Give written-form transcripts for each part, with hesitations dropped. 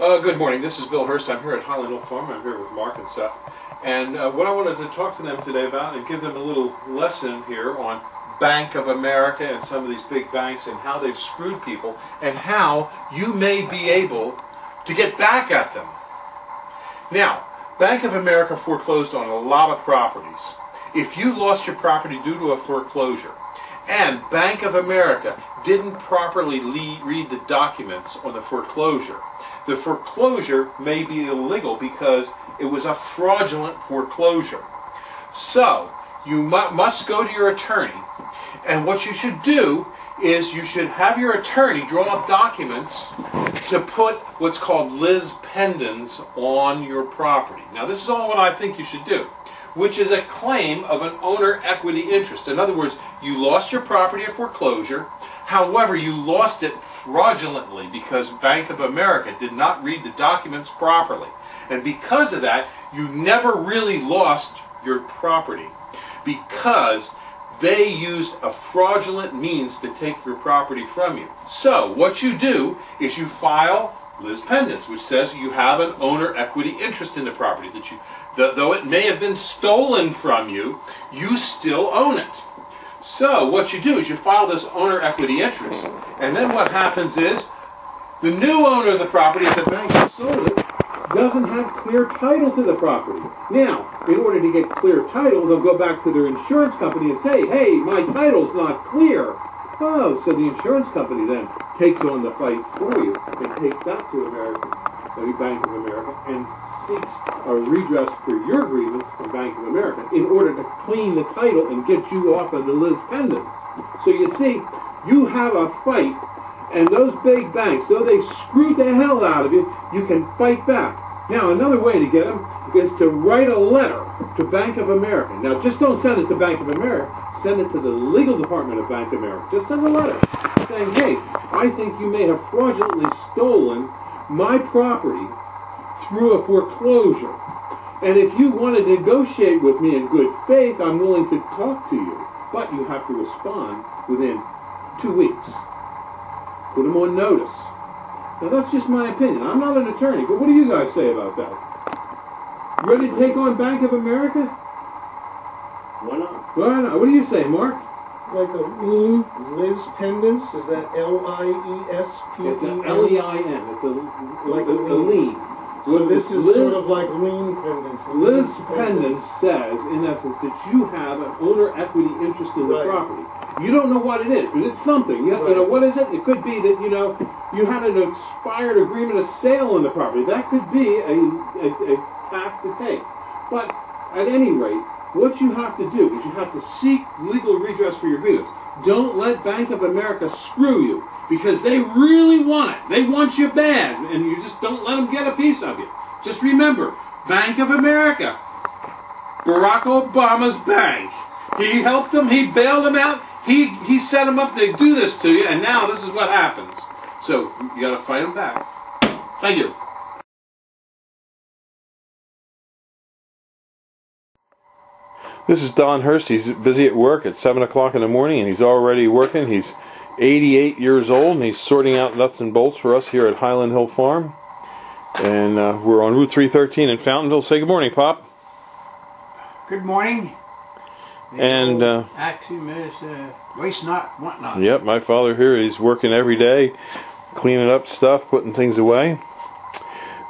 Good morning. This is Bill Hurst. I'm here at Highland Hill Farm. I'm here with Mark and Seth. And what I wanted to talk to them today about and give them a little lesson here on Bank of America and some of these big banks and how they've screwed people and how you may be able to get back at them. Now, Bank of America foreclosed on a lot of properties. If you lost your property due to a foreclosure and Bank of America didn't properly read the documents on the foreclosure may be illegal because it was a fraudulent foreclosure. So, you must go to your attorney, and what you should do is you should have your attorney draw up documents to put what's called lis pendens on your property. Now, this is all what I think you should do, which is a claim of an owner equity interest. In other words, you lost your property at foreclosure, however, you lost it fraudulently because Bank of America did not read the documents properly. And because of that, you never really lost your property because they used a fraudulent means to take your property from you. So, what you do is you file lis pendens, which says you have an owner equity interest in the property, that though it may have been stolen from you, you still own it. So what you do is you file this owner equity interest, and then what happens is the new owner of the property, if the bank has sold it, doesn't have clear title to the property. Now, in order to get clear title, they'll go back to their insurance company and say, hey, my title's not clear. Oh, so the insurance company then takes on the fight for you and takes that to Bank of America and seeks a redress for your grievance from Bank of America in order to clean the title and get you off of the lis pendens. So you see, you have a fight, and those big banks, though they screwed the hell out of you, you can fight back. Now, another way to get them is to write a letter to Bank of America. Now, just don't send it to Bank of America. Send it to the legal department of Bank of America. Just send a letter saying, hey, I think you may have fraudulently stolen my property through a foreclosure. And if you want to negotiate with me in good faith, I'm willing to talk to you. But you have to respond within 2 weeks. Put them on notice. Now that's just my opinion. I'm not an attorney, but what do you guys say about that? You ready to take on Bank of America? Why not? Why not? What do you say, Mark? Like a lien, lis pendens, is that L-I-E-S-P-E-N? It's an L-E-I-N. It's like a lien. So this is sort of like lien pendens. Lis pendens says, in essence, that you have an owner equity interest in the property. You don't know what it is, but it's something. You know, what is it? It could be that, you had an expired agreement of sale on the property. That could be a path to take. But at any rate, what you have to do is you have to seek legal redress for your grievance. Don't let Bank of America screw you, because they really want it. They want you bad, and you just don't let them get a piece of you. Just remember, Bank of America, Barack Obama's bank. He helped them, he bailed them out, he set them up to do this to you, and now this is what happens. So, you got to fight them back. Thank you. This is Don Hurst. He's busy at work at 7 o'clock in the morning, and he's already working. He's 88 years old, and he's sorting out nuts and bolts for us here at Highland Hill Farm. And we're on Route 313 in Fountainville. Say good morning, Pop. Good morning. And axiom is waste not, want not. Yep, my father here, he's working every day, cleaning up stuff, putting things away.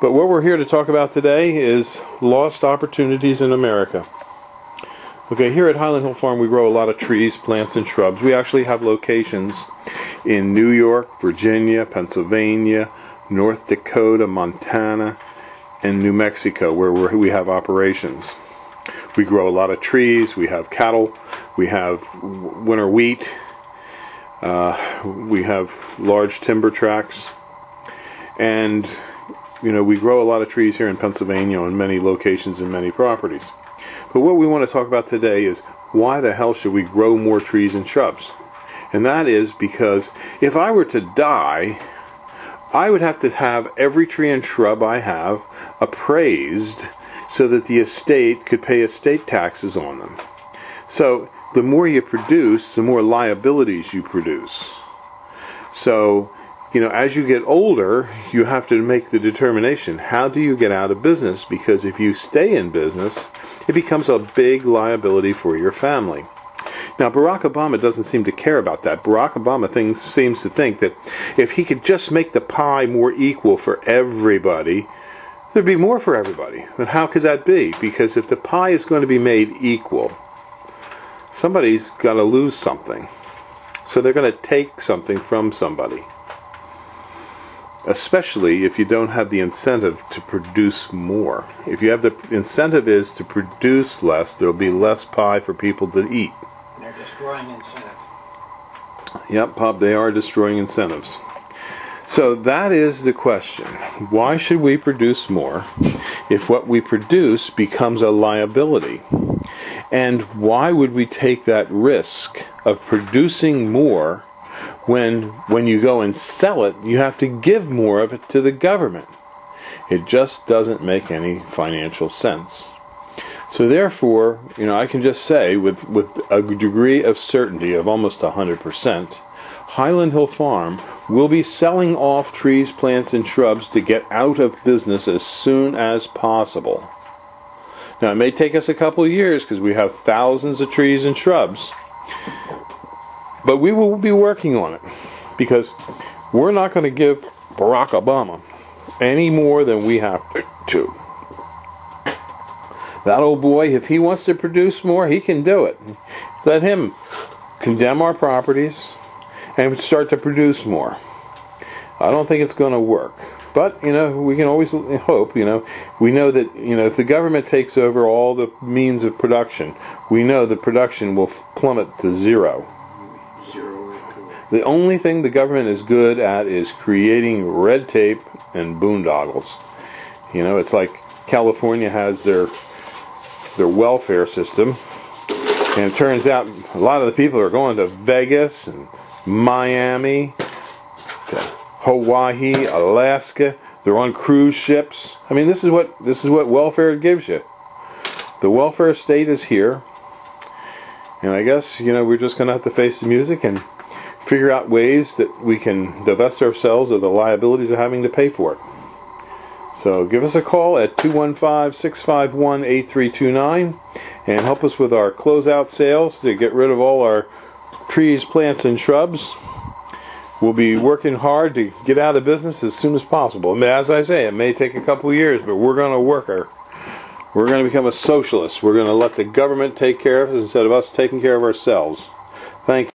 But what we're here to talk about today is lost opportunities in America. Okay, here at Highland Hill Farm we grow a lot of trees, plants, and shrubs. We actually have locations in New York, Virginia, Pennsylvania, North Dakota, Montana, and New Mexico, where we have operations. We grow a lot of trees, we have cattle, we have winter wheat, we have large timber tracts, and we grow a lot of trees here in Pennsylvania on many locations and many properties. But what we want to talk about today is why the hell should we grow more trees and shrubs? And that is because if I were to die, I would have to have every tree and shrub I have appraised so that the estate could pay estate taxes on them. So the more you produce, the more liabilities you produce. So as you get older, you have to make the determination, how do you get out of business? Because if you stay in business, it becomes a big liability for your family. Now, Barack Obama doesn't seem to care about that. Barack Obama seems to think that if he could just make the pie more equal for everybody, there'd be more for everybody. But how could that be? Because if the pie is going to be made equal, somebody's got to lose something. So they're going to take something from somebody. Especially if you don't have the incentive to produce more. If you have the incentive is to produce less, there'll be less pie for people to eat. They're destroying incentive. Yep, Pop, they are destroying incentives. So that is the question. Why should we produce more if what we produce becomes a liability? And why would we take that risk of producing more when you go and sell it, you have to give more of it to the government? It just doesn't make any financial sense. So therefore, I can just say with a degree of certainty of almost 100%, Highland Hill Farm will be selling off trees, plants, and shrubs to get out of business as soon as possible. Now, it may take us a couple of years because we have thousands of trees and shrubs, but we will be working on it because we're not going to give Barack Obama any more than we have to. That old boy, if he wants to produce more, he can do it. Let him condemn our properties and start to produce more. I don't think it's going to work. But, we can always hope, we know that, if the government takes over all the means of production, we know the production will plummet to zero. The only thing the government is good at is creating red tape and boondoggles. It's like California has their welfare system, and it turns out a lot of the people are going to Vegas and Miami, to Hawaii, Alaska. They're on cruise ships. I mean, this is what welfare gives you. The welfare state is here, and I guess we're just going to have to face the music and figure out ways that we can divest ourselves of the liabilities of having to pay for it. So give us a call at 215-651-8329 and help us with our closeout sales to get rid of all our trees, plants, and shrubs. We'll be working hard to get out of business as soon as possible. As I say, it may take a couple of years, but we're going to work We're going to become a socialist. We're going to let the government take care of us instead of us taking care of ourselves. Thank you.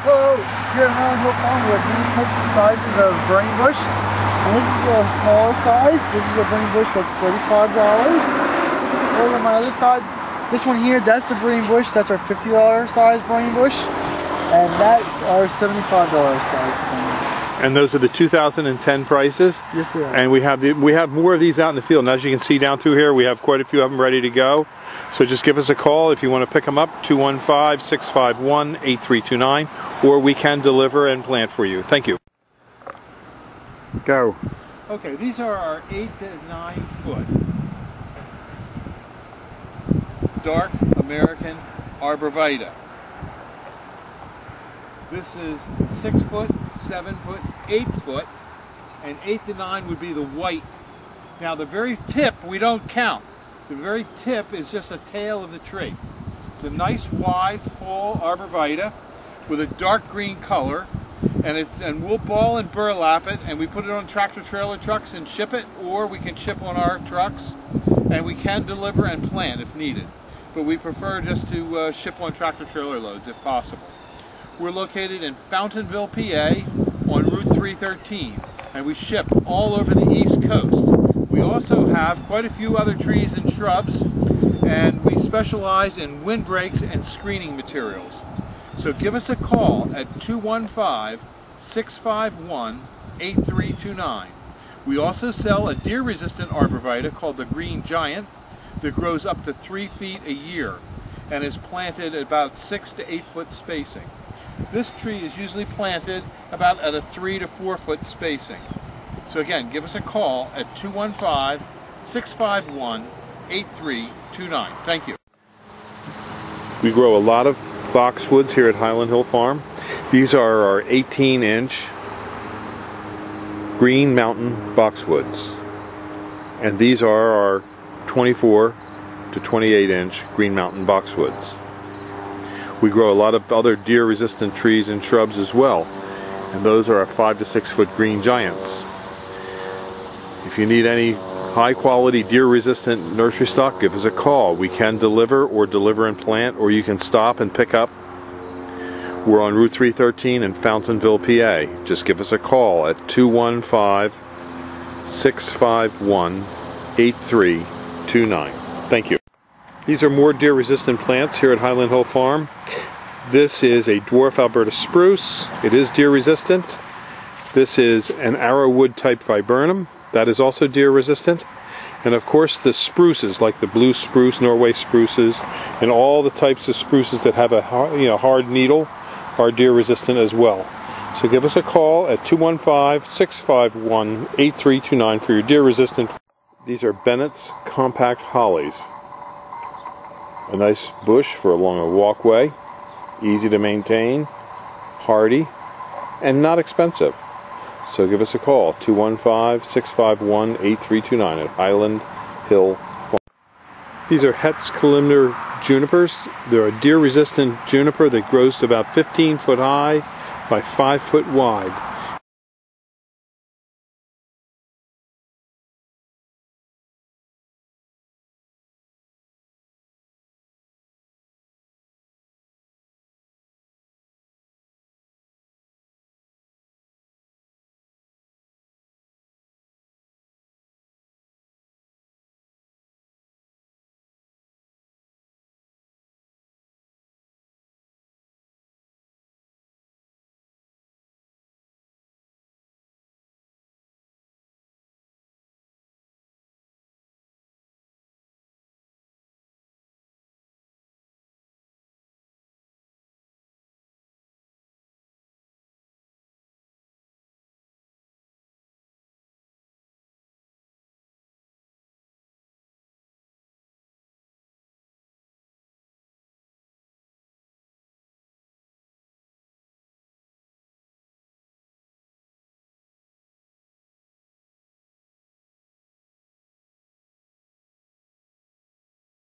Hello, here at Highland Hill Farm we have many types of sizes of burning bush. And this is a smaller size. This is a burning bush that's $35. Over on my other side, this one here, that's the burning bush. That's our $50 size burning bush. And that's our $75 size burning bush. And those are the 2010 prices. Yes, they are. And we have more of these out in the field. And as you can see down through here, we have quite a few of them ready to go. So just give us a call if you want to pick them up, 215-651-8329, or we can deliver and plant for you. Thank you. Go. Okay, these are our 8 to 9 foot dark American arborvitae. This is 6 foot, 7 foot, 8 foot, and 8 to 9 would be the white. Now the very tip we don't count. The very tip is just a tail of the tree. It's a nice wide, full arborvitae with a dark green color, and we'll ball and burlap it, and we put it on tractor trailer trucks and ship it, or we can ship on our trucks, and we can deliver and plant if needed. But we prefer just to ship on tractor trailer loads if possible. We're located in Fountainville, PA, on Route 313, and we ship all over the East Coast. We also have quite a few other trees and shrubs, and we specialize in windbreaks and screening materials. So give us a call at 215-651-8329. We also sell a deer-resistant arborvitae called the Green Giant that grows up to 3 feet a year and is planted at about 6 to 8 foot spacing. This tree is usually planted about at a 3 to 4 foot spacing. So again, give us a call at 215-651-8329. Thank you. We grow a lot of boxwoods here at Highland Hill Farm. These are our 18-inch Green Mountain boxwoods. And these are our 24 to 28-inch Green Mountain boxwoods. We grow a lot of other deer-resistant trees and shrubs as well, and those are our 5 to 6 foot green giants. If you need any high-quality deer-resistant nursery stock, give us a call. We can deliver and plant, or you can stop and pick up. We're on Route 313 in Fountainville, PA. Just give us a call at 215-651-8329. Thank you. These are more deer-resistant plants here at Highland Hill Farm. This is a dwarf Alberta spruce. It is deer-resistant. This is an arrowwood type viburnum. That is also deer-resistant. And of course the spruces, like the blue spruce, Norway spruces, and all the types of spruces that have a hard needle are deer-resistant as well. So give us a call at 215-651-8329 for your deer-resistant. These are Bennett's compact hollies. A nice bush for along a walkway, easy to maintain, hardy, and not expensive. So give us a call, 215-651-8329 at Highland Hill Farm. These are Hetz columnar junipers. They're a deer-resistant juniper that grows to about 15 foot high by 5 foot wide.